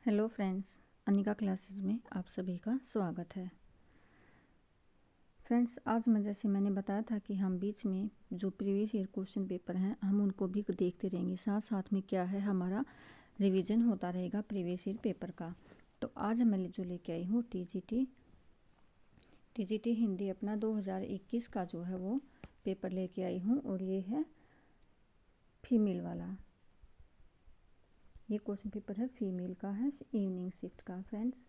Hello friends, Anika classes में आप सभी का स्वागत है। फ्रेंड्स, आज जैसे मैंने बताया था कि हम बीच में जो प्रीवियस ईयर क्वेश्चन पेपर हैं हम उनको भी देखते रहेंगे, साथ साथ में क्या है हमारा रिवीजन होता रहेगा प्रीवियस ईयर पेपर का। तो आज मैं जो लेके आई हूँ टीजीटी हिंदी अपना 2021 का जो है वो पेपर लेके आई हूँ, और ये है फीमेल वाला। ये क्वेश्चन पेपर है फीमेल का, है इवनिंग शिफ्ट का फ्रेंड्स,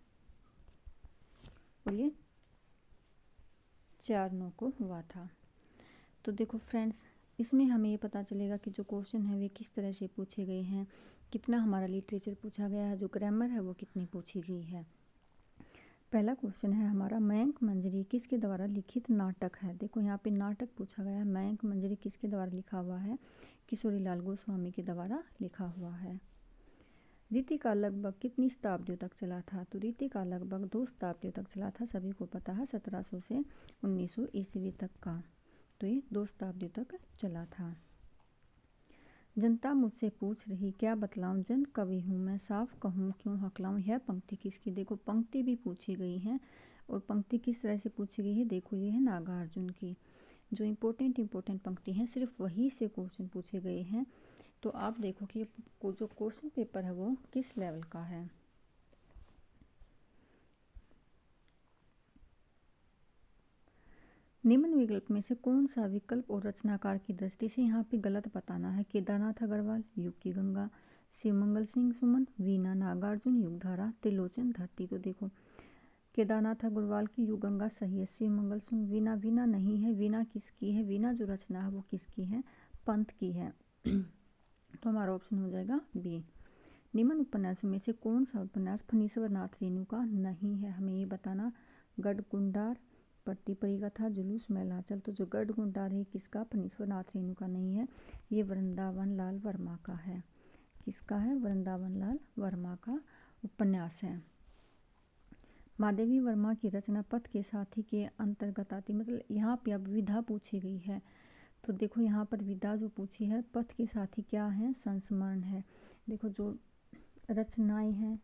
और ये 4/9 को हुआ था। तो देखो फ्रेंड्स, इसमें हमें ये पता चलेगा कि जो क्वेश्चन है वे किस तरह से पूछे गए हैं, कितना हमारा लिटरेचर पूछा गया है, जो ग्रामर है वो कितनी पूछी गई है। पहला क्वेश्चन है हमारा, मयंक मंजरी किसके द्वारा लिखित नाटक है। देखो यहाँ पे नाटक पूछा गया है, मयंक मंजरी किसके द्वारा लिखा हुआ है, किशोरीलाल गोस्वामी के द्वारा लिखा हुआ है। रीतिका लगभग कितनी शताब्दियों तक चला था। तो रीतिका लगभग 2 शताब्दियों तक चला था, सभी को पता है 1700 से 1900 ईस्वी तक का। तो ये 2 शताब्दियों तक चला था। जनता मुझसे पूछ रही क्या बतलाऊं, जन कवि हूँ मैं, साफ कहूँ क्यों हकलाऊं। यह पंक्ति किसकी। देखो पंक्ति भी पूछी गई है, और पंक्ति किस तरह से पूछी गई है, देखो ये है नागार्जुन की। जो इम्पोर्टेंट पंक्ति हैं सिर्फ वही से क्वेश्चन पूछे गए हैं। तो आप देखो कि जो क्वेश्चन पेपर है वो किस लेवल का है। निम्न विकल्प में से कौन सा विकल्प और रचनाकार की दृष्टि से यहाँ पे गलत बताना है। केदारनाथ अग्रवाल, युग की गंगा, शिवमंगल सिंह सुमन, वीणा नागार्जुन, युगधारा, त्रिलोचन धरती। तो देखो केदारनाथ अग्रवाल की युग गंगा सही है, शिवमंगल सिंह वीणा नहीं है। वीणा किसकी है, वीणा जो रचना है वो किसकी है, पंत की है। तो हमारा ऑप्शन हो जाएगा बी। निम्न उपन्यासों में से कौन सा उपन्यास फणीश्वर नाथ रेणु का नहीं है, हमें ये बताना। गढ़कुंडार, पट्टी परिकथा, जुलूस मैलाचल। तो जो गढ़कुंडार है किसका, फणीश्वर नाथ रेणु का नहीं है, ये वृंदावन लाल वर्मा का है। किसका है, वृंदावन लाल वर्मा का उपन्यास है। महादेवी वर्मा की रचना पथ के साथी के अंतर्गत आती, मतलब यहाँ पे अब विधा पूछी गई है। तो देखो यहाँ पर विधा जो पूछी है, पथ के साथी क्या है, संस्मरण है। देखो जो रचनाएं हैं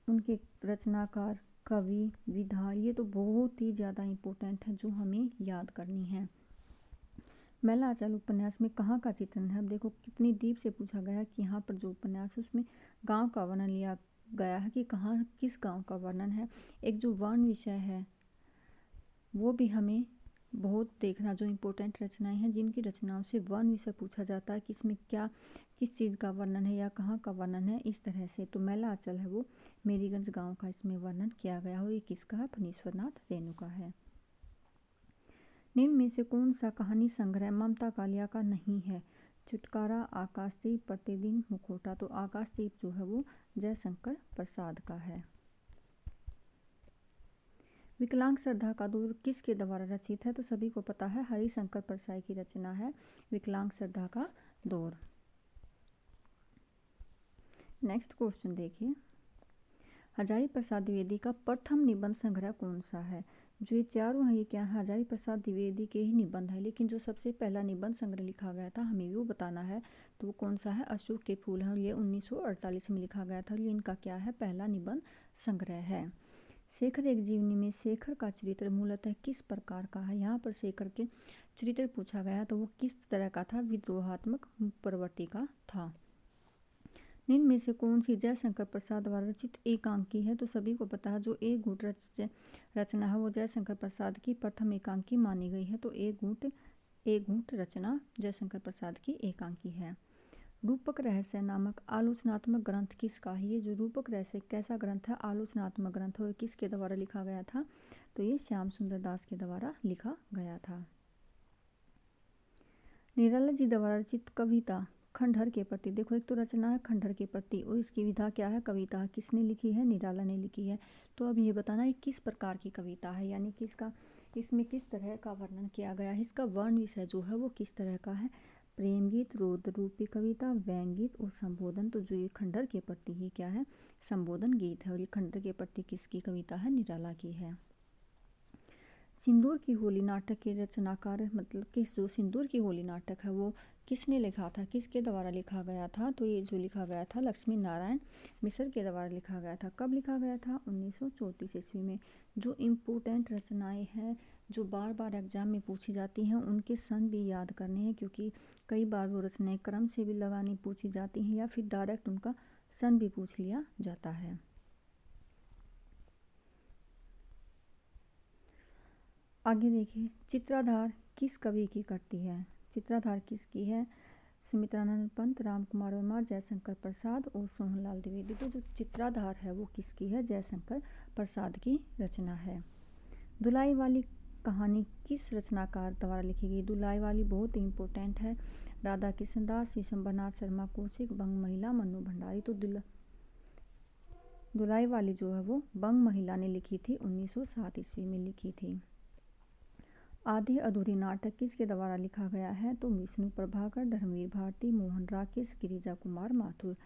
उनके रचनाकार, कवि, विधा, ये तो बहुत ही ज़्यादा इम्पोर्टेंट है जो हमें याद करनी है। मैलाचल उपन्यास में कहाँ का चित्रण है। अब देखो कितनी डीप से पूछा गया है कि यहाँ पर जो उपन्यास है उसमें गांव का वर्णन लिया गया है कि कहाँ किस गांव का वर्णन है। एक जो वर्ण विषय है वो भी हमें बहुत देखना, जो इम्पोर्टेंट रचनाएं हैं जिनकी रचनाओं से वर्ण विषय पूछा जाता है कि इसमें क्या किस चीज़ का वर्णन है या कहाँ का वर्णन है, इस तरह से। तो मैलाचल है वो मेरीगंज गांव का इसमें वर्णन किया गया और ये किसका है, फणीश्वर नाथ रेणु का है। निम्न में से कौन सा कहानी संग्रह ममता कालिया का नहीं है। छुटकारा, आकाशदीप, प्रतिदिन, मुखौटा। तो आकाशदीप जो है वो जयशंकर प्रसाद का है। विकलांग श्रद्धा का दौर किसके द्वारा रचित है। तो सभी को पता है हरिशंकर परसाई की रचना है विकलांग श्रद्धा का दौर। नेक्स्ट क्वेश्चन देखिए, हजारी प्रसाद द्विवेदी का प्रथम निबंध संग्रह कौन सा है। जो ये चारों हैं ये क्या है, हजारी प्रसाद द्विवेदी के ही निबंध है, लेकिन जो सबसे पहला निबंध संग्रह लिखा गया था हमें वो बताना है। तो वो कौन सा है, अशोक के फूल है, और ये 1948 में लिखा गया था। ये इनका क्या है, पहला निबंध संग्रह है। शेखर एक जीवनी में शेखर का चरित्र मूलतः किस प्रकार का है। यहाँ पर शेखर के चरित्र पूछा गया तो वो किस तरह का था, विद्रोहात्मक प्रवृत्ति का था। निम्न में से कौन सी जयशंकर प्रसाद द्वारा रचित एकांकी है। तो सभी को पता है जो एक गुट रचना है वो जयशंकर प्रसाद की प्रथम एकांकी मानी गई है। तो एक गुट रचना जयशंकर प्रसाद की एकांकी है। रूपक रहस्य नामक आलोचनात्मक ग्रंथ किसका है। ये जो रूपक रहस्य कैसा ग्रंथ है, आलोचनात्मक ग्रंथ, और किसके द्वारा लिखा गया था। तो ये श्याम सुंदर दास के द्वारा लिखा गया था। निराला जी द्वारा रचित कविता खंडहर के प्रति। देखो एक तो रचना है खंडहर के प्रति, और इसकी विधा क्या है, कविता। किसने लिखी है, निराला ने लिखी है। तो अब ये बताना है किस प्रकार की कविता है, यानी कि इसमें किस तरह का वर्णन किया गया है, इसका वर्ण विषय जो है वो किस तरह का है। प्रेम गीत, रौद्र रूपी कविता, व्यंग गीत और संबोधन। तो जो ये खंडहर के प्रति ही क्या है, संबोधन गीत है, और ये खंडहर के प्रति किसकी कविता है, निराला की है। सिंदूर की होली नाटक के रचनाकार, मतलब कि जो सिंदूर की होली नाटक है वो किसने लिखा था, किसके द्वारा लिखा गया था? तो ये जो लिखा गया था लक्ष्मी नारायण मिश्र के द्वारा लिखा गया था। कब लिखा गया था? 1934 ईस्वी में। जो इम्पोर्टेंट रचनाएं हैं जो बार बार एग्जाम में पूछी जाती हैं उनके सन भी याद करने हैं, क्योंकि कई बार वो रचनाएं क्रम से भी लगानी पूछी जाती हैं या फिर डायरेक्ट उनका सन भी पूछ लिया जाता है। आगे देखिए, चित्राधार किस कवि की करती है? चित्राधार किसकी है? सुमित्रानंद पंत, राम कुमार वर्मा, जयशंकर प्रसाद और सोहनलाल द्विवेदी। तो जो चित्राधार है वो किसकी है? जयशंकर प्रसाद की रचना है। दुलाई वाली कहानी किस रचनाकार द्वारा लिखी गई? दुलाई वाली बहुत ही इम्पोर्टेंट है। राधा किशन दास, शीशम्बरनाथ शर्मा कौशिक, बंग महिला, मन्नू भंडारी। तो दुलाई वाली जो है वो बंग महिला ने लिखी थी, 1907 ईस्वी में लिखी थी। आधे अधूरे नाटक किसके द्वारा लिखा गया है? तो विष्णु प्रभाकर, धर्मवीर भारती, मोहन राकेश, गिरिजा कुमार माथुर।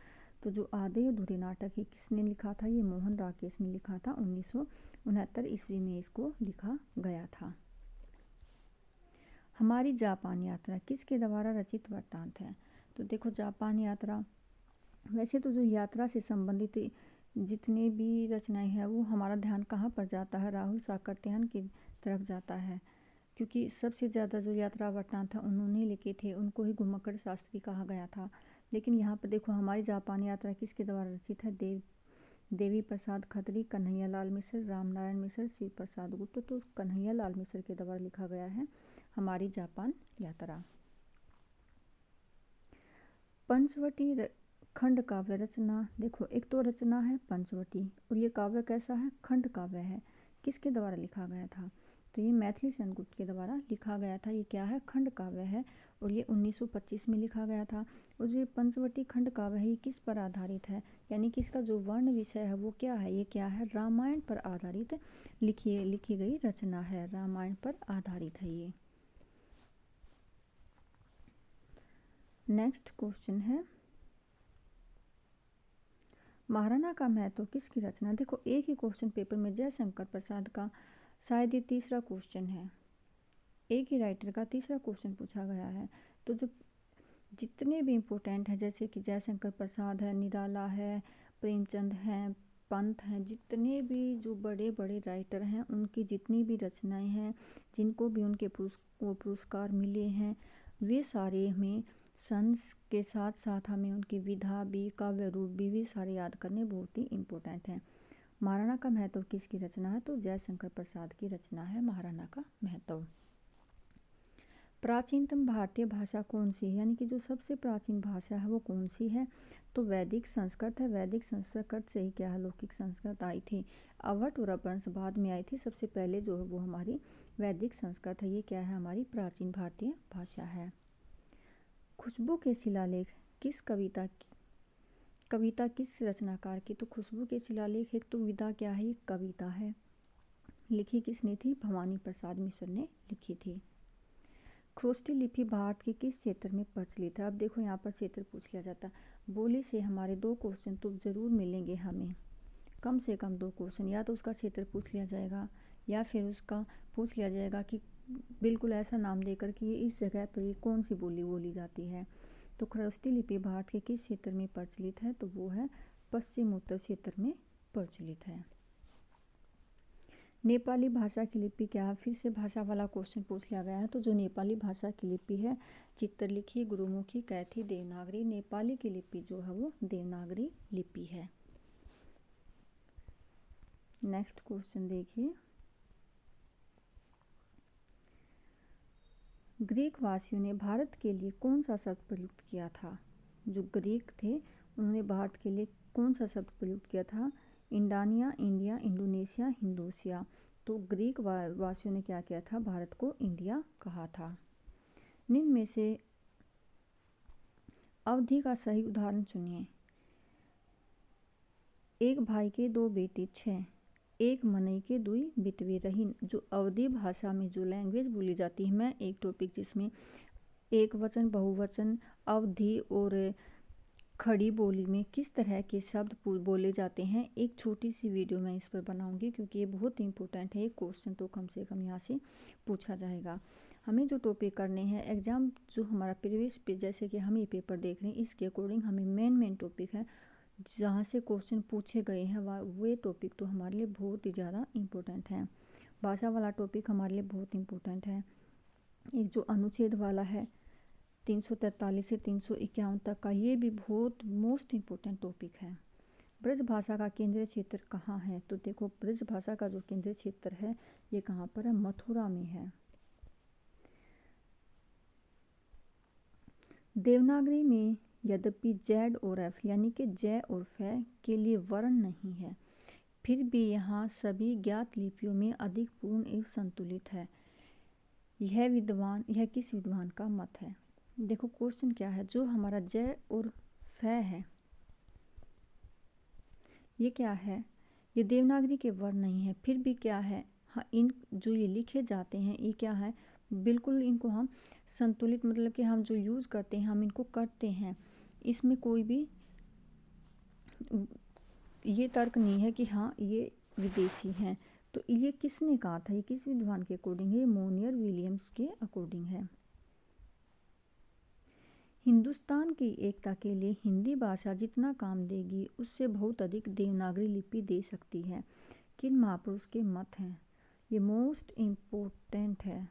तो जो आधे अधूरे नाटक है किसने लिखा था? ये मोहन राकेश ने लिखा था, 1969 ईस्वी में इसको लिखा गया था। हमारी जापान यात्रा किसके द्वारा रचित वृत्तांत है? तो देखो, जापान यात्रा वैसे तो जो यात्रा से संबंधित जितने भी रचनाएं हैं वो हमारा ध्यान कहाँ पर जाता है? राहुल साकरत्यान की तरफ जाता है, क्योंकि सबसे ज़्यादा जो यात्रा वृत्तांत था उन्होंने लिखे थे, उनको ही घुमक्कड़ शास्त्री कहा गया था। लेकिन यहाँ पर देखो, हमारी जापान यात्रा किसके द्वारा रचित है? देवी प्रसाद खत्री, कन्हैया लाल मिश्र, रामनारायण मिश्र, शिव प्रसाद गुप्त। तो कन्हैया लाल मिश्र के द्वारा लिखा गया है हमारी जापान यात्रा। पंचवटी खंड काव्य रचना, देखो एक तो रचना है पंचवटी और ये काव्य कैसा है? खंड काव्य है। किसके द्वारा लिखा गया था? तो ये मैथिली सेनगुप्त के द्वारा लिखा गया था। ये क्या है? खंड काव्य है और ये 1925 में लिखा गया था। और जो पंचवटी खंड काव्य है ये किस पर आधारित है? यानी कि इसका जो वर्ण विषय है वो क्या है? ये क्या है? रामायण पर आधारित लिखी गई रचना है, रामायण पर आधारित है ये। नेक्स्ट क्वेश्चन है, महाराणा का महत्व किसकी रचना? देखो, एक ही क्वेश्चन पेपर में जयशंकर प्रसाद का शायद ये तीसरा क्वेश्चन है, एक ही राइटर का तीसरा क्वेश्चन पूछा गया है। तो जब जितने भी इम्पोर्टेंट हैं जैसे कि जयशंकर प्रसाद है, निराला है, प्रेमचंद हैं, पंत हैं, जितने भी जो बड़े बड़े राइटर हैं उनकी जितनी भी रचनाएं हैं, जिनको भी उनके पुरस्कार मिले हैं, वे सारे हमें सन्स के साथ साथ हमें उनकी विधा भी, काव्य रूप भी सारे याद करने बहुत ही इम्पोर्टेंट हैं। महाराणा का महत्व किसकी रचना है? तो जयशंकर प्रसाद की रचना है महाराणा का महत्व। प्राचीनतम भारतीय भाषा कौन सी है? यानी कि जो सबसे प्राचीन भाषा है वो कौन सी है? तो वैदिक संस्कृत है। वैदिक संस्कृत से ही क्या है? लौकिक संस्कृत आई थी। अवध और अपभ्रंश बाद में आई थी, सबसे पहले जो है वो हमारी वैदिक संस्कृत है। ये क्या है? हमारी प्राचीन भारतीय भाषा है। खुशबू के शिलालेख किस कविता किस रचनाकार की? तो खुशबू के शिलालेख एक तो विदा क्या है? ये कविता है। लिखी किसने थी? भवानी प्रसाद मिश्र ने लिखी थी। खरोष्ठी लिपि भारत के किस क्षेत्र में प्रचलित है? अब देखो यहाँ पर क्षेत्र पूछ लिया जाता है। बोली से हमारे 2 क्वेश्चन तो जरूर मिलेंगे हमें, कम से कम 2 क्वेश्चन। या तो उसका क्षेत्र पूछ लिया जाएगा या फिर उसका पूछ लिया जाएगा कि बिल्कुल ऐसा नाम देकर कि ये इस जगह पर ये कौन सी बोली बोली जाती है। तो खरोष्ठी लिपि भारत के किस क्षेत्र में प्रचलित है? तो वो है पश्चिम उत्तर क्षेत्र में प्रचलित है। नेपाली भाषा की लिपि क्या है? फिर से भाषा वाला क्वेश्चन पूछ लिया गया है। तो जो नेपाली भाषा की लिपि है चित्रलिखी, गुरुमुखी, कैथी, देवनागरी। नेपाली की लिपि जो है वो देवनागरी लिपि है। नेक्स्ट क्वेश्चन देखिए, ग्रीक वासियों ने भारत के लिए कौन सा शब्द प्रयुक्त किया था? जो ग्रीक थे उन्होंने भारत के लिए कौन सा शब्द प्रयुक्त किया था? इंडानिया, इंडिया, इंडोनेशिया, हिंदोसिया। तो ग्रीक वासियों ने क्या किया था? भारत को इंडिया कहा था। निम्न में से अवधि का सही उदाहरण चुनिए। एक भाई के 2 बेटी 6, एक मनई के 2 बिटवे रहीन। जो अवधी भाषा में जो लैंग्वेज बोली जाती है, मैं एक टॉपिक जिसमें एक वचन, बहुवचन, अवधि और खड़ी बोली में किस तरह के शब्द बोले जाते हैं, एक छोटी सी वीडियो मैं इस पर बनाऊंगी, क्योंकि ये बहुत इंपॉर्टेंट है। क्वेश्चन तो कम से कम यहाँ से पूछा जाएगा। हमें जो टॉपिक करने हैं एग्ज़ाम जो हमारा प्रीवियस पे जैसे कि हम ये पेपर देख रहे हैं इसके अकॉर्डिंग हमें मेन टॉपिक है जहाँ से क्वेश्चन पूछे गए हैं वे टॉपिक तो हमारे लिए बहुत ही ज़्यादा इम्पोर्टेंट है। भाषा वाला टॉपिक हमारे लिए बहुत इम्पोर्टेंट है। एक जो अनुच्छेद वाला है 343 से 351 तक का, ये भी बहुत मोस्ट इम्पोर्टेंट टॉपिक है। ब्रज भाषा का केंद्रीय क्षेत्र कहाँ है? तो देखो ब्रज भाषा का जो केंद्रीय क्षेत्र है ये कहाँ पर है? मथुरा में है। देवनागरी में यद्यपि जेड और एफ यानी कि जय और फे के लिए वर्ण नहीं है, फिर भी यहाँ सभी ज्ञात लिपियों में अधिक पूर्ण एवं संतुलित है। यह किस विद्वान का मत है? देखो क्वेश्चन क्या है, जो हमारा जय और फे है ये क्या है? ये देवनागरी के वर्ण नहीं है, फिर भी क्या है, हाँ इन जो ये लिखे जाते हैं ये क्या है, बिल्कुल इनको हम संतुलित मतलब कि हम जो यूज़ करते हैं हम इनको करते हैं, इसमें कोई भी ये तर्क नहीं है कि हाँ ये विदेशी हैं। तो ये किसने कहा था, ये किस विद्वान के अकॉर्डिंग है? मोनियर विलियम्स के अकॉर्डिंग है। हिंदुस्तान की एकता के लिए हिंदी भाषा जितना काम देगी उससे बहुत अधिक देवनागरी लिपि दे सकती है। किन महापुरुष के मत हैं? ये मोस्ट इम्पोर्टेंट है।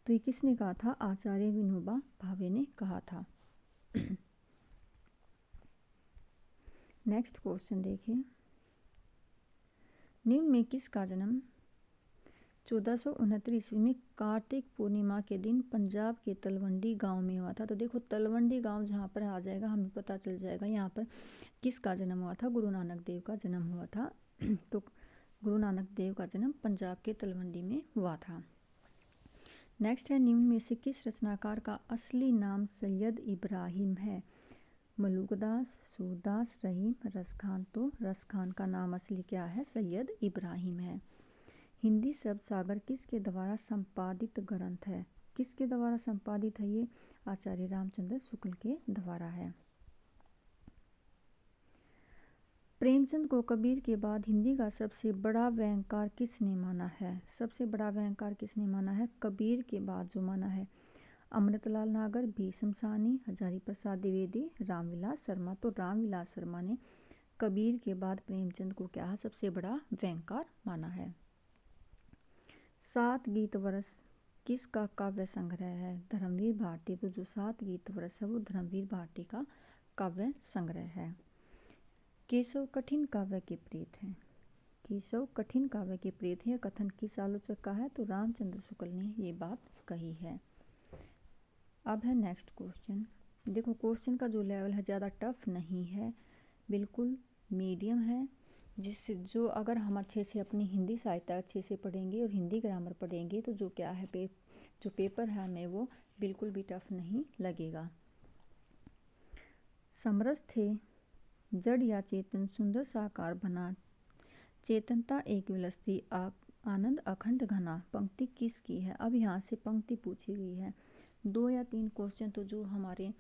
तो ये किसने कहा था? आचार्य विनोबा भावे ने कहा था। नेक्स्ट क्वेश्चन देखिए, निम्न में किसका जन्म 1469 ईस्वी में कार्तिक पूर्णिमा के दिन पंजाब के तलवंडी गांव में हुआ था? तो देखो तलवंडी गांव जहां पर आ जाएगा हमें पता चल जाएगा यहाँ पर किसका जन्म हुआ था, गुरु नानक देव का जन्म हुआ था। तो गुरु नानक देव का जन्म पंजाब के तलवंडी में हुआ था। नेक्स्ट है, निम्न में से किस रचनाकार का असली नाम सैयद इब्राहिम है? मलूकदास, सूरदास, रहीम, रसखान। तो रसखान का नाम असली क्या है? सैयद इब्राहिम है। हिंदी शब्द सागर किसके द्वारा संपादित ग्रंथ है? किसके द्वारा संपादित है ये? आचार्य रामचंद्र शुक्ल के द्वारा है। प्रेमचंद को कबीर के बाद हिंदी का सबसे बड़ा व्यंगकार किसने माना है? सबसे बड़ा व्यंगकार किसने माना है? कबीर के बाद जो माना है अमृतलाल नागर, भीष्म साहनी, हजारी प्रसाद द्विवेदी, रामविलास शर्मा। तो रामविलास शर्मा ने कबीर के बाद प्रेमचंद को क्या है? सबसे बड़ा व्यंगकार माना है। 7 गीत वर्ष किसका काव्य संग्रह है? धर्मवीर भारती। तो जो 7 गीत वर्ष है वो धर्मवीर भारती का काव्य संग्रह है। केशव कठिन काव्य के प्रेत हैं। केशव कठिन काव्य के प्रेत हैं, कथन किस आलोचक का है? तो रामचंद्र शुक्ल ने ये बात कही है। अब है नेक्स्ट क्वेश्चन। देखो क्वेश्चन का जो लेवल है ज़्यादा टफ नहीं है, बिल्कुल मीडियम है, जिससे जो अगर हम अच्छे से अपनी हिंदी साहित्य अच्छे से पढ़ेंगे और हिंदी ग्रामर पढ़ेंगे तो जो क्या है जो पेपर है हमें वो बिल्कुल भी टफ नहीं लगेगा। समरस थे जड़ या चेतन सुंदर साकार बना, चेतनता एक विलसती आनंद अखंड घना। पंक्ति किसकी है? अब यहाँ से पंक्ति पूछी गई है। 2 या 3 क्वेश्चन तो जो हमारे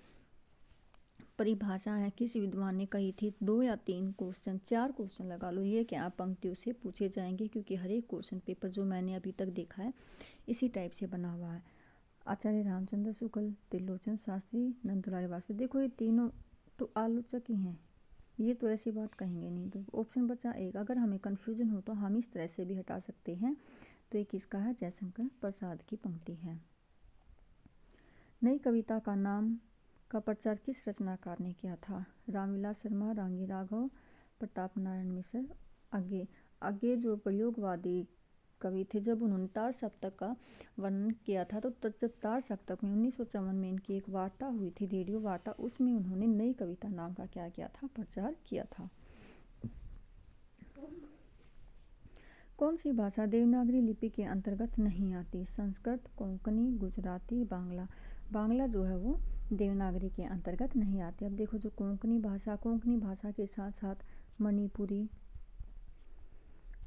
परिभाषा है किस विद्वान ने कही थी, 2 या 3 क्वेश्चन, 4 क्वेश्चन लगा लो, ये क्या पंक्तियों से पूछे जाएंगे क्योंकि हर एक क्वेश्चन पेपर जो मैंने अभी तक देखा है इसी टाइप से बना हुआ है। आचार्य रामचंद्र शुक्ल, त्रिलोचन शास्त्री, नंदलाल वाजपेयी। देखो ये तीनों तो आलोचक ही हैं, ये तो ऐसी बात कहेंगे नहीं। तो ऑप्शन बचा एक, अगर हमें कन्फ्यूजन हो तो हम इस तरह से भी हटा सकते हैं। तो ये किसका है? जयशंकर प्रसाद की पंक्ति है। नई कविता का नाम का प्रचार किस रचनाकार ने किया था? रामविलास शर्मा, रांगी राघव, प्रताप नारायण मिश्र। आगे जो प्रयोगवादी कवि थे जब उन्होंने तार सप्तक का वर्णन किया था तो जब तार सप्तक में 1954 में इनकी एक वार्ता हुई थी, रेडियो वार्ता, उसमें उन्होंने नई कविता नाम का क्या किया था? प्रचार किया था। कौन सी भाषा देवनागरी लिपि के अंतर्गत नहीं आती? संस्कृत, कोंकणी, गुजराती, बांग्ला। बांग्ला जो है वो देवनागरी के अंतर्गत नहीं आती। अब देखो जो कोंकणी भाषा के साथ साथ मणिपुरी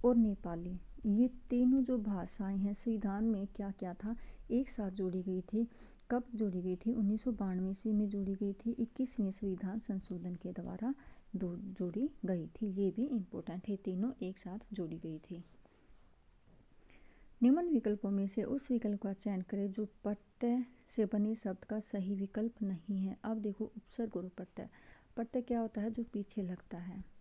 और नेपाली, ये तीनों जो भाषाएं हैं संविधान में क्या क्या था? एक साथ जोड़ी गई थी। कब जोड़ी गई थी? 1992 ईस्वी में जोड़ी गई थी। 21वें संविधान संशोधन के द्वारा जोड़ी गई थी। ये भी इम्पोर्टेंट है, तीनों एक साथ जोड़ी गई थी। निम्न विकल्पों में से उस विकल्प का चयन करें जो प्रत्यय से बने शब्द का सही विकल्प नहीं है। अब देखो उपसर्ग और प्रत्यय। प्रत्यय क्या होता है? जो पीछे लगता है।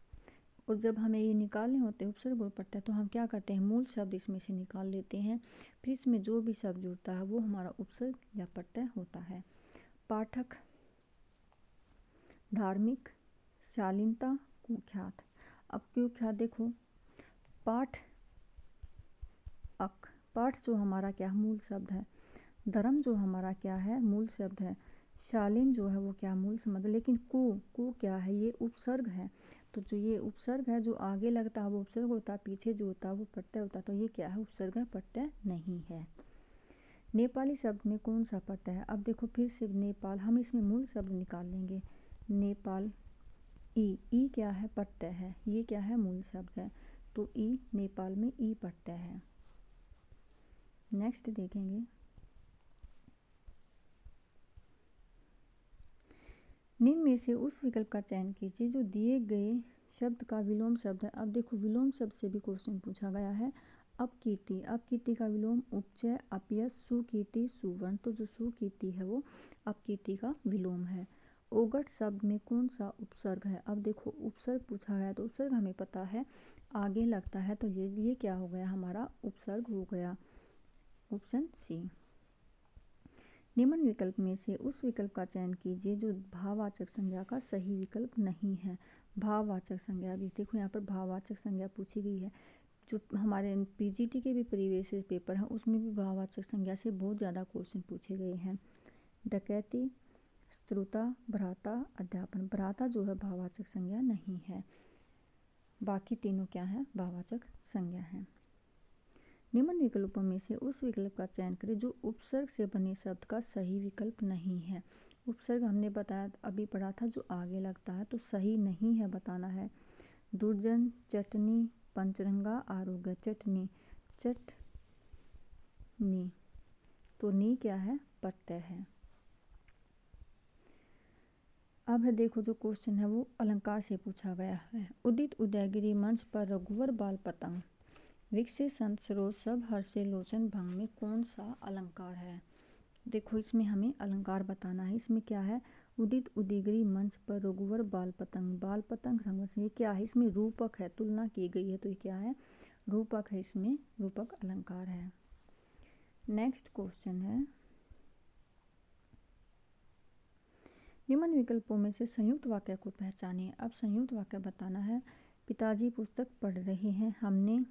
और जब हमें ये निकालने होते हैं उपसर्ग और प्रत्यय, तो हम क्या करते हैं? मूल शब्द इसमें से निकाल लेते हैं, फिर इसमें जो भी शब्द जुड़ता है वो हमारा उपसर्ग या प्रत्यय होता है। पाठक, धार्मिक, शालीनता, कुख्यात। अब कुख्यात देखो, पाठ पाठ जो हमारा क्या मूल शब्द है, धर्म जो हमारा क्या है? मूल शब्द है, शालीन जो है वो क्या मूल शब्द है, लेकिन कु क्या है? ये उपसर्ग है। तो जो ये उपसर्ग है, जो आगे लगता है वो उपसर्ग होता है, पीछे जो होता है वो प्रत्यय होता है। तो ये क्या है? उपसर्ग है, प्रत्यय नहीं है। नेपाली शब्द में कौन सा प्रत्यय है? अब देखो फिर से नेपाल, हम इसमें मूल शब्द निकाल लेंगे। नेपाल, ई क्या है? प्रत्यय है। ये क्या है? मूल शब्द है। तो ई, नेपाल में ई प्रत्यय है। नेक्स्ट देखेंगे, निम्न में से उस विकल्प का चयन कीजिए जो दिए गए शब्द का विलोम शब्द है। अब देखो विलोम शब्द से भी क्वेश्चन पूछा गया है। अपकीर्ति, अपकीर्ति का विलोम उपचय, अपयश, सुकीर्ति, सुवर्ण। तो जो सुकीर्ति है वो अपकीर्ति का विलोम है। ओगट शब्द में कौन सा उपसर्ग है? अब देखो उपसर्ग पूछा गया, तो उपसर्ग हमें पता है आगे लगता है, तो ये क्या हो गया? हमारा उपसर्ग हो गया, ऑप्शन सी। निम्न विकल्प में से उस विकल्प का चयन कीजिए जो भाववाचक संज्ञा का सही विकल्प नहीं है। भाववाचक संज्ञा भी देखो, यहाँ पर भाववाचक संज्ञा पूछी गई है। जो हमारे पीजीटी के भी प्रीवियस पेपर हैं उसमें भी भाववाचक संज्ञा से बहुत ज़्यादा क्वेश्चन पूछे गए हैं। डकैती, श्रोता, भ्राता, अध्यापन। भ्राता जो है भाववाचक संज्ञा नहीं है, बाकी तीनों क्या है? भाववाचक संज्ञा है। निम्न विकल्पों में से उस विकल्प का चयन करें जो उपसर्ग से बने शब्द का सही विकल्प नहीं है। उपसर्ग हमने बताया, अभी पढ़ा था, जो आगे लगता है, तो सही नहीं है बताना है। दुर्जन, चटनी, पंचरंगा, आरोग्य। चटनी, चटनी, तो नी क्या है? प्रत्यय है। अब है देखो जो क्वेश्चन है वो अलंकार से पूछा गया है। उदित उदयगिरी मंच पर रघुवर बाल पतंग, विकसित संत सरोज सब हर्षे लोचन भंग में कौन सा अलंकार है? देखो इसमें हमें अलंकार बताना है। इसमें क्या है? उदित उदयगिरी मंच पर रघुवर बाल पतंग, बाल पतंग रंग से, ये क्या है? इसमें रूपक है, तुलना की गई है, तो ये क्या है? रूपक है, इसमें रूपक अलंकार है। नेक्स्ट क्वेश्चन है, निम्न विकल्पों में से संयुक्त वाक्य को पहचानिए। अब संयुक्त वाक्य बताना है। पिताजी पुस्तक पढ़ रहे हैं, हमने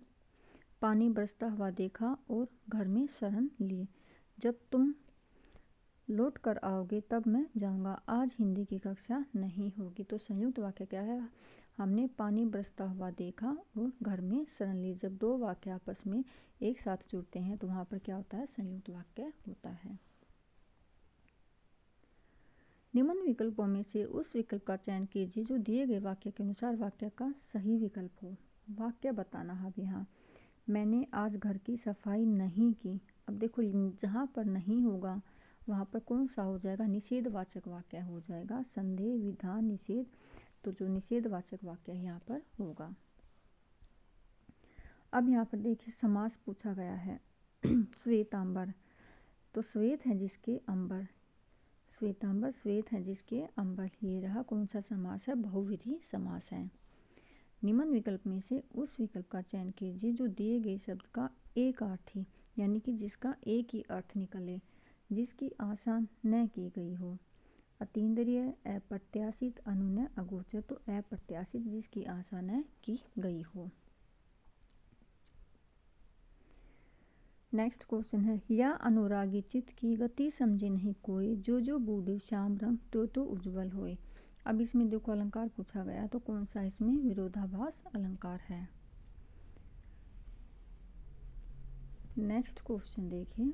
पानी बरसता हुआ देखा और घर में शरण लिए, जब तुम लौट कर आओगे तब मैं जाऊंगा, आज हिंदी की कक्षा नहीं होगी। तो संयुक्त वाक्य क्या है? हमने पानी बरसता हुआ देखा और घर में शरण ली। जब दो वाक्य आपस में एक साथ जुड़ते हैं तो वहाँ पर क्या होता है? संयुक्त वाक्य होता है। निम्न विकल्पों में से उस विकल्प का चयन कीजिए जो दिए गए वाक्य के अनुसार वाक्य का सही विकल्प हो। वाक्य बताना है। अब यहाँ मैंने आज घर की सफाई नहीं की। अब देखो जहाँ पर नहीं होगा वहाँ पर कौन सा हो जाएगा? निषेधवाचक वाक्य हो जाएगा। संदेह, विधान, निषेध, तो जो निषेधवाचक वाक्य यहाँ पर होगा। अब यहाँ पर देखिए समास पूछा गया है। श्वेतांबर, तो श्वेत है जिसके अंबर, श्वेतांबर श्वेत है जिसके अंबर, ये रहा कौन सा समास है? बहुव्रीहि समास है। निम्न विकल्प में से उस विकल्प का चयन कीजिए जो दिए गए शब्द का एक अर्थी, यानी कि जिसका एक ही अर्थ निकले, जिसकी आशा न की गई हो। अतीन्द्रिय, अप्रत्याशित, अनुनय, अगोचर। तो अप्रत्याशित, जिसकी आशा न की गई हो। नेक्स्ट क्वेश्चन है, या अनुरागी चित्त की गति समझे नहीं कोई, जो जो बूढ़े श्याम रंग तो उज्जवल होए। अब इसमें देखो अलंकार पूछा गया, तो कौन सा इसमें विरोधाभास अलंकार है। नेक्स्ट क्वेश्चन देखिए।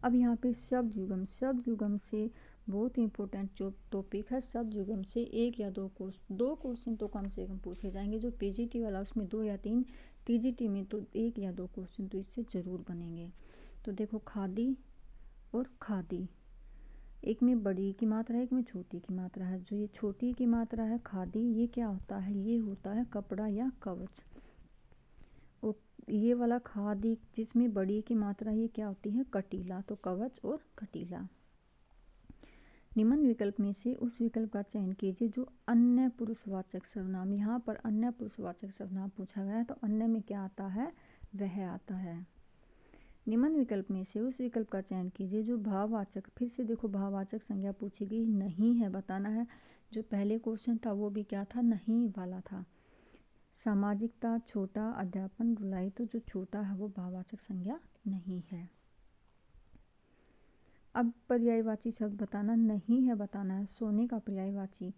अब यहाँ पे शब्द युगम से बहुत इंपॉर्टेंट जो टॉपिक है, शब्द युगम से एक या दो क्वेश्चन तो कम से कम पूछे जाएंगे। जो पीजीटी वाला उसमें 2 या 3, टीजीटी में तो 1 या 2 क्वेश्चन तो इससे ज़रूर बनेंगे। तो देखो खादी और खादी, एक में बड़ी की मात्रा है, एक में छोटी की मात्रा है। जो ये छोटी की मात्रा है खादी, ये क्या होता है? ये होता है कपड़ा या कवच। और ये वाला खादी जिसमें बड़ी की मात्रा ये क्या होती है, कटीला, तो कवच और कटीला। निम्न विकल्प में से उस विकल्प का चयन कीजिए जो अन्य पुरुषवाचक सर्वनाम, यहाँ पर अन्य पुरुषवाचक सर्वनाम पूछा गया है तो अन्य में क्या आता है, वह आता है। निम्न विकल्प में से उस विकल्प का चयन कीजिए जो भाववाचक, फिर से देखो भाववाचक संज्ञा पूछी गई नहीं है, बताना है। जो पहले क्वेश्चन था वो भी क्या था, नहीं वाला था। सामाजिकता, छोटा, अध्यापन, रुलाई, तो जो छोटा है वो भाववाचक संज्ञा नहीं है। अब पर्यायवाची शब्द बताना नहीं है, बताना है। सोने का पर्यायवाची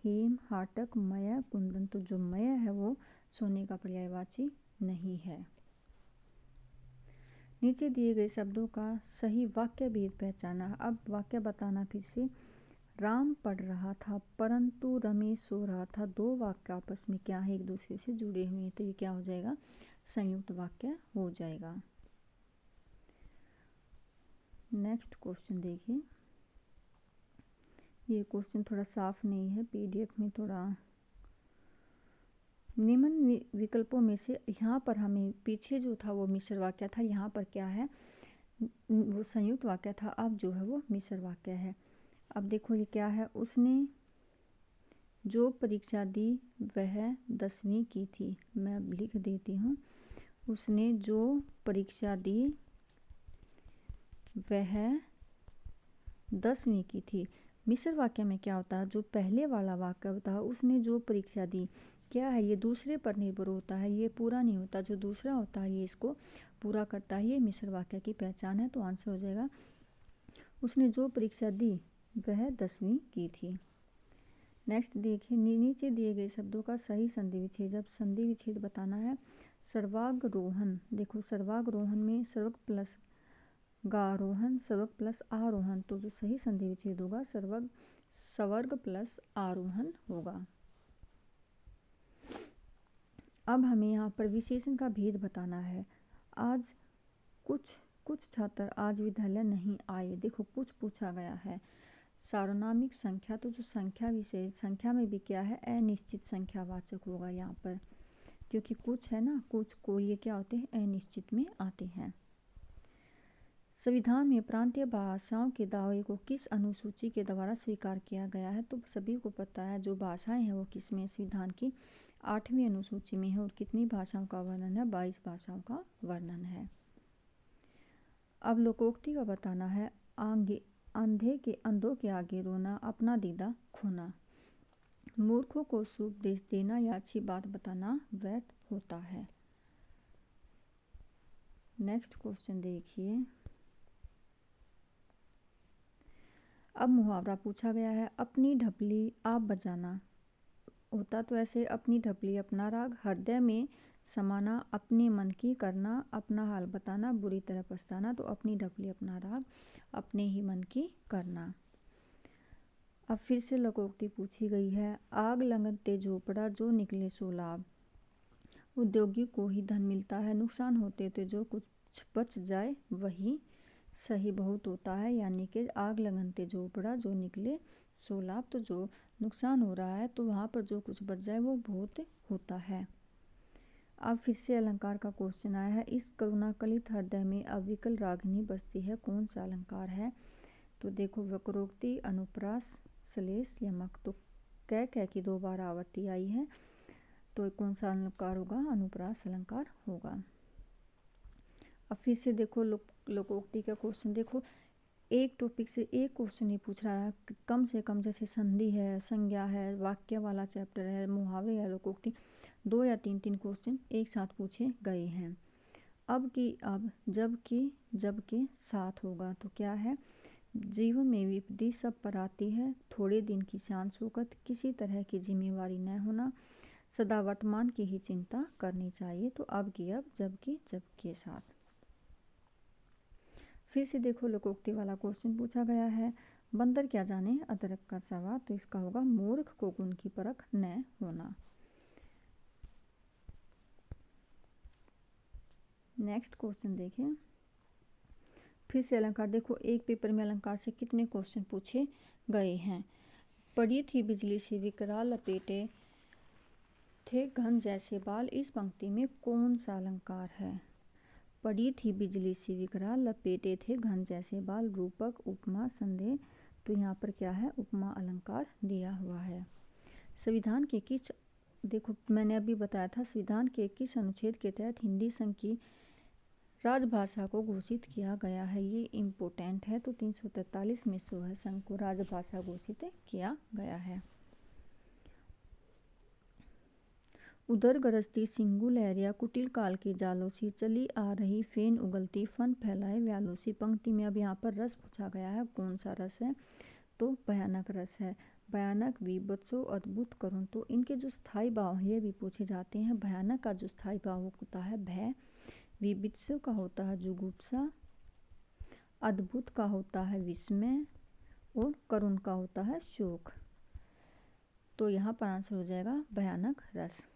हेम, हाटक, मय, कुंदन, तो जो मय है वो सोने का पर्यायवाची नहीं है। नीचे दिए गए शब्दों का सही वाक्य भेद पहचाना। अब वाक्य बताना फिर से। राम पढ़ रहा था परंतु रमेश सो रहा था, दो वाक्य आपस में क्या है, एक दूसरे से जुड़े हुए हैं, तो ये क्या हो जाएगा, संयुक्त वाक्य हो जाएगा। नेक्स्ट क्वेश्चन देखिए, ये क्वेश्चन थोड़ा साफ नहीं है, पीडीएफ में थोड़ा। निम्न विकल्पों में से यहाँ पर हमें पीछे जो था वो मिश्र वाक्य था, यहाँ पर क्या है, वो संयुक्त वाक्य था, अब जो है वो मिश्र वाक्य है। अब देखो ये क्या है, उसने जो परीक्षा दी वह 10वीं की थी। मैं लिख देती हूँ, उसने जो परीक्षा दी वह 10वीं की थी। मिश्र वाक्य में क्या होता है, जो पहले वाला वाक्य होता है उसने जो परीक्षा दी, क्या है, ये दूसरे पर निर्भर होता है, ये पूरा नहीं होता, जो दूसरा होता है ये इसको पूरा करता है, ये मिश्र वाक्य की पहचान है। तो आंसर हो जाएगा उसने जो परीक्षा दी वह 10वीं की थी। नेक्स्ट देखिए, नीचे दिए गए शब्दों का सही संधि विच्छेद। जब संधि विच्छेद बताना है, सर्वाग्रोहण, देखो सर्वाग्रोहण में सर्वग प्लस गारोहण, सर्वग प्लस आरोहण, तो जो सही संधि विच्छेद होगा सवर्ग प्लस आरोहण होगा। अब हमें यहाँ पर विशेषण का भेद बताना है। आज कुछ छात्र आज विद्यालय नहीं आए, देखो कुछ पूछा गया है। सार्वनामिक संख्या, तो जो संख्या विशेष, संख्या में भी क्या है, अनिश्चित संख्यावाचक होगा यहाँ पर, क्योंकि कुछ है ना, कुछ को ये क्या होते हैं, अनिश्चित में आते हैं। संविधान में प्रांतीय भाषाओं के दावे को किस अनुसूची के द्वारा स्वीकार किया गया है, तो सभी को पता है जो भाषाएं हैं वो किस में, संविधान की 8वीं अनुसूची में है। और कितनी भाषाओं का वर्णन है, 22 भाषाओं का वर्णन है। अब लोकोक्ति का बताना है, अंधों के आगे रोना, अपना दीदा खोना, मूर्खों को उपदेश देना या अच्छी बात बताना व्यर्थ होता है। नेक्स्ट क्वेश्चन देखिए, अब मुहावरा पूछा गया है, अपनी ढपली आप बजाना, होता तो ऐसे, अपनी ढपली अपना राग, हृदय में समाना, अपने मन की करना, अपना हाल बताना, बुरी तरह पछताना, तो अपनी ढपली अपना राग, अपने ही मन की करना। अब फिर से लोकोक्ति पूछी गई है, आग लगते झोपड़ा जो निकले सो लाभ, उद्योगी को ही धन मिलता है, नुकसान होते तो जो कुछ बच जाए वही सही बहुत होता है। यानी कि आग लगते झोपड़ा जो निकले सो लाभ, तो जो नुकसान हो रहा है तो वहाँ पर जो कुछ बच जाए वो बहुत होता है। अब फिर से अलंकार का क्वेश्चन आया है, इस करुणाकलित हृदय में अविकल रागिनी बसती है, कौन सा अलंकार है, तो देखो वक्रोक्ति, अनुप्रास, श्लेष, यमक, तो कह की 2 बार आवृत्ति आई है, तो कौन सा अलंकार होगा, अनुप्रास अलंकार होगा। अब फिर से देखो लोकोक्ति का क्वेश्चन, देखो एक टॉपिक से एक क्वेश्चन ही पूछ रहा है, कम से कम, जैसे संधि है, संज्ञा है, वाक्य वाला चैप्टर है, मुहावरे है, लोकोक्ति, 2 या 3 क्वेश्चन एक साथ पूछे गए हैं। अब जब के साथ होगा, तो क्या है, जीवन में विपत्ति सब पर आती है, थोड़े दिन की शान शौकत, किसी तरह की जिम्मेवारी न होना, सदा वर्तमान की ही चिंता करनी चाहिए, तो अब जब के साथ। फिर से देखो लोकोक्ति वाला क्वेश्चन पूछा गया है, बंदर क्या जाने अदरक का स्वाद, तो इसका होगा मूर्ख को गुण की परख न होना। नेक्स्ट क्वेश्चन देखें, फिर से अलंकार, देखो एक पेपर में अलंकार से कितने क्वेश्चन पूछे गए हैं। पड़ी थी बिजली से विकराल लपेटे थे घन जैसे बाल, इस पंक्ति में कौन सा अलंकार है? पड़ी थी बिजली सी विकराल, लपेटे थे घन जैसे बाल, रूपक, उपमा, संदेह। तो यहाँ पर क्या है? उपमा अलंकार दिया हुआ है। संविधान के किस, देखो मैंने अभी बताया था, संविधान के किस अनुच्छेद के तहत हिंदी संघ की राजभाषा को घोषित किया गया है? ये इम्पोर्टेंट है। तो 343 में जो है संघ को राजभाषा घोषित किया गया है। उधर गरजती सिंगू लहरिया, कुटिल काल की जालोसी, चली आ रही फेन उगलती, फन फैलाए व्यालोसी। पंक्ति में अब यहाँ पर रस पूछा गया है, कौन सा रस है? तो भयानक रस है। भयानक, विभत्सो, अद्भुत, करुण। तो इनके जो स्थायी भाव ये भी पूछे जाते हैं। भयानक का जो स्थायी भाव होता है भय, विभत्सो का होता है जुगुप्सा, अद्भुत का होता है विस्मय और करुण का होता है शोक। तो यहाँ पर आंसर हो जाएगा भयानक रस।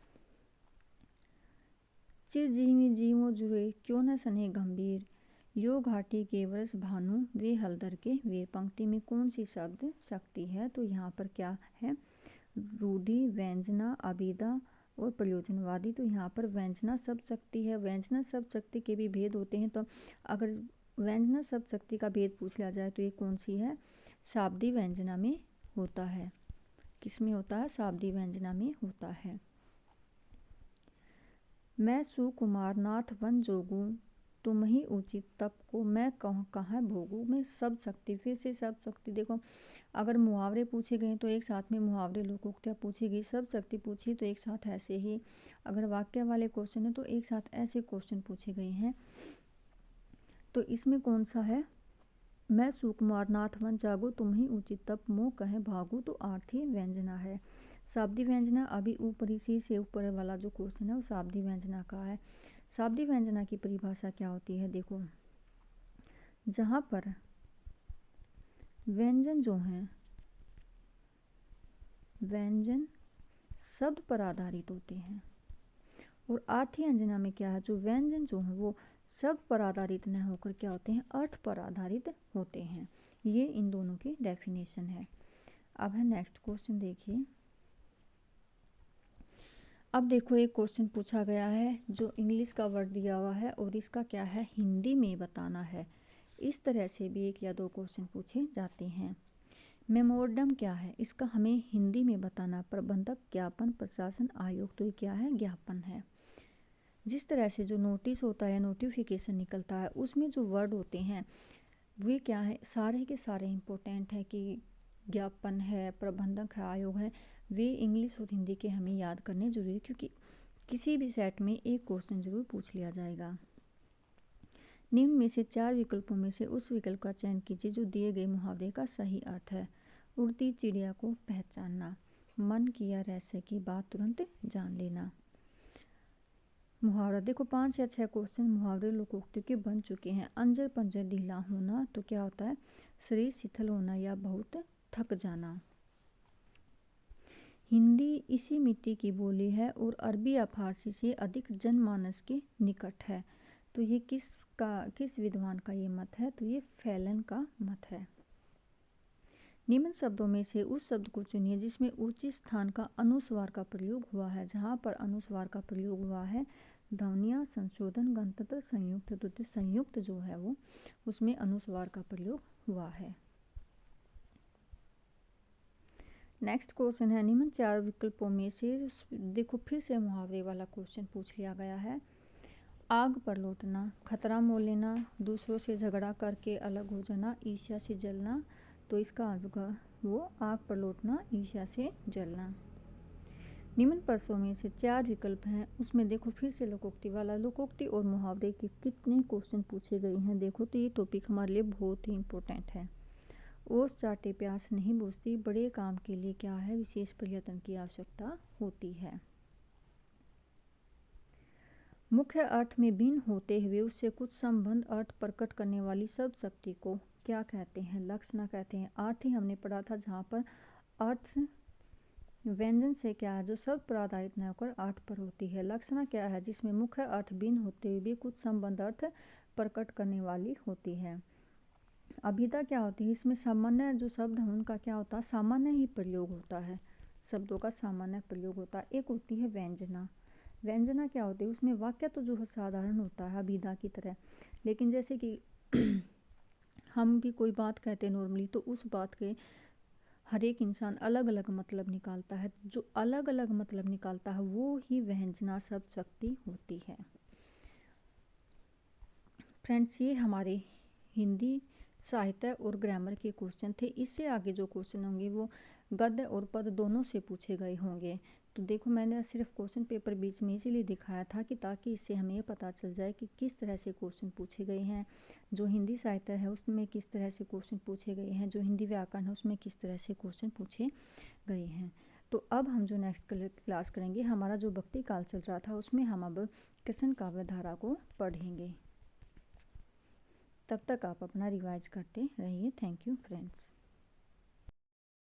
चिरजीवी जीवो जुए, क्यों न सने गंभीर, यो घाटी के वर्ष भानु, वे हलदर के वीर। पंक्ति में कौन सी शब्द शक्ति है? तो यहाँ पर क्या है? रूढ़ि, व्यंजना, अभिधा और प्रयोजनवादी। तो यहाँ पर व्यंजना शब्द शक्ति है। व्यंजना शब्द शक्ति के भी भेद होते हैं। तो अगर व्यंजना शब्द शक्ति का भेद पूछ लिया जाए तो ये कौन सी है? शाब्दी व्यंजना में होता है। किसमें होता है? शाब्दी व्यंजना में होता है। मैं सुकुमार नाथ वन जोगू, तुम ही उचित तप को, मैं कहाँ भोगू। में शब्द शक्ति, फिर से शब्द शक्ति। देखो अगर मुहावरे पूछे गए तो एक साथ में मुहावरे, लोकोक्तियाँ पूछी गई, शब्द शक्ति पूछी तो एक साथ ऐसे ही। अगर वाक्य वाले क्वेश्चन है तो एक साथ ऐसे क्वेश्चन पूछे गए हैं। तो इसमें कौन सा है? मैं सुकुमार नाथ वन जागू, तुम ही उचित तप मोह कहे भागू। तो आर्थी व्यंजना है। शाब्दी व्यंजना अभी ऊपरी सी से ऊपर वाला जो क्वेश्चन है वो शाब्दी व्यंजना का है। शाब्दी व्यंजना की परिभाषा क्या होती है? देखो जहाँ पर व्यंजन जो हैं, व्यंजन शब्द पर आधारित होते हैं, और आर्थी व्यंजना में क्या है? जो व्यंजन जो है वो शब्द पर आधारित न होकर क्या होते हैं? अर्थ पर आधारित होते हैं। ये इन दोनों की डेफिनेशन है। अब है नेक्स्ट क्वेश्चन, देखिए। अब देखो एक क्वेश्चन पूछा गया है जो इंग्लिश का वर्ड दिया हुआ है और इसका क्या है? हिंदी में बताना है। इस तरह से भी एक या दो क्वेश्चन पूछे जाते हैं। मेमोरेंडम क्या है? इसका हमें हिंदी में बताना। प्रबंधक, ज्ञापन, प्रशासन, आयोग। तो ये क्या है? ज्ञापन है। जिस तरह से जो नोटिस होता है, नोटिफिकेशन निकलता है, उसमें जो वर्ड होते हैं वे क्या है? सारे के सारे इम्पोर्टेंट है कि ज्ञापन है, प्रबंधक है, आयोग है। वे इंग्लिश और हिंदी के हमें याद करने जरूरी है, क्योंकि किसी भी सेट में एक क्वेश्चन जरूर पूछ लिया जाएगा। निम्न में से 4 विकल्पों में से उस विकल्प का चयन कीजिए जो दिए गए मुहावरे का सही अर्थ है। उड़ती चिड़िया को पहचानना, मन किया रहस्य की बात तुरंत जान लेना। मुहावरा देखो 5 या 6 क्वेश्चन मुहावरे लोकोक्ति के बन चुके हैं। अंजर पंजर ढीला होना, तो क्या होता है? शरीर शिथिल होना या बहुत थक जाना। हिंदी इसी मिट्टी की बोली है और अरबी या फारसी से अधिक जनमानस के निकट है। तो ये किस विद्वान का ये मत है? तो ये फैलन का मत है। निम्न शब्दों में से उस शब्द को चुनिए जिसमें उचित स्थान का अनुस्वार का प्रयोग हुआ है। जहाँ पर अनुस्वार का प्रयोग हुआ है, ध्वनियाँ, संशोधन, गणतंत्र, संयुक्त। तो संयुक्त जो है वो उसमें अनुस्वार का प्रयोग हुआ है। नेक्स्ट क्वेश्चन है, निम्न 4 विकल्पों में से देखो फिर से मुहावरे वाला क्वेश्चन पूछ लिया गया है। आग पर लौटना, खतरा मोल लेना, दूसरों से झगड़ा करके अलग हो जाना, ईर्ष्या से जलना। तो इसका आंसर वो आग पर लौटना, ईर्ष्या से जलना। निम्न प्रश्नों में से 4 विकल्प हैं, उसमें देखो फिर से लोकोक्ति वाला। लोकोक्ति और मुहावरे के कितने क्वेश्चन पूछे गए हैं देखो, तो ये टॉपिक हमारे लिए बहुत ही इम्पोर्टेंट है। ओस चाटे प्यास नहीं बुझती, बड़े काम के लिए क्या है? विशेष प्रयत्न की आवश्यकता होती है। मुख्य अर्थ में भिन्न होते हुए उससे कुछ संबंध अर्थ प्रकट करने वाली शब्द शक्ति को क्या कहते हैं? लक्षणा कहते हैं। अर्थ ही हमने पढ़ा था जहाँ पर अर्थ व्यंजन से क्या है? जो शब्द पर आधारित न होकर अर्थ पर होती है। लक्षणा क्या है? जिसमें मुख्य अर्थ भिन्न होते हुए भी कुछ संबंध अर्थ प्रकट करने वाली होती है। अभिधा क्या होती है? इसमें सामान्य जो शब्द है उनका क्या होता है? सामान्य ही प्रयोग होता है। शब्दों का सामान्य प्रयोग होता है। एक होती है व्यंजना। व्यंजना क्या होती है, उसमें वाक्य तो जो है साधारण होता है अभिधा की तरह, लेकिन जैसे कि हम भी कोई बात कहते हैं नॉर्मली, तो उस बात के हर एक इंसान अलग अलग मतलब निकालता है। जो अलग अलग मतलब निकालता है वो ही व्यंजना शब्द शक्ति होती है। फ्रेंड्स, ये हमारे हिंदी साहित्य और ग्रामर के क्वेश्चन थे। इससे आगे जो क्वेश्चन होंगे वो गद्य और पद दोनों से पूछे गए होंगे। तो देखो, मैंने सिर्फ क्वेश्चन पेपर बीच में इसीलिए दिखाया था कि ताकि इससे हमें ये पता चल जाए कि किस तरह से क्वेश्चन पूछे गए हैं। जो हिंदी साहित्य है उसमें किस तरह से क्वेश्चन पूछे गए हैं, जो हिंदी व्याकरण है उसमें किस तरह से क्वेश्चन पूछे गए हैं। तो अब हम जो नेक्स्ट क्लास करेंगे, हमारा जो भक्ति काल चल रहा था उसमें हम अब कृष्ण काव्य धारा को पढ़ेंगे। तब तक आप अपना रिवाइज करते रहिए। Thank you friends.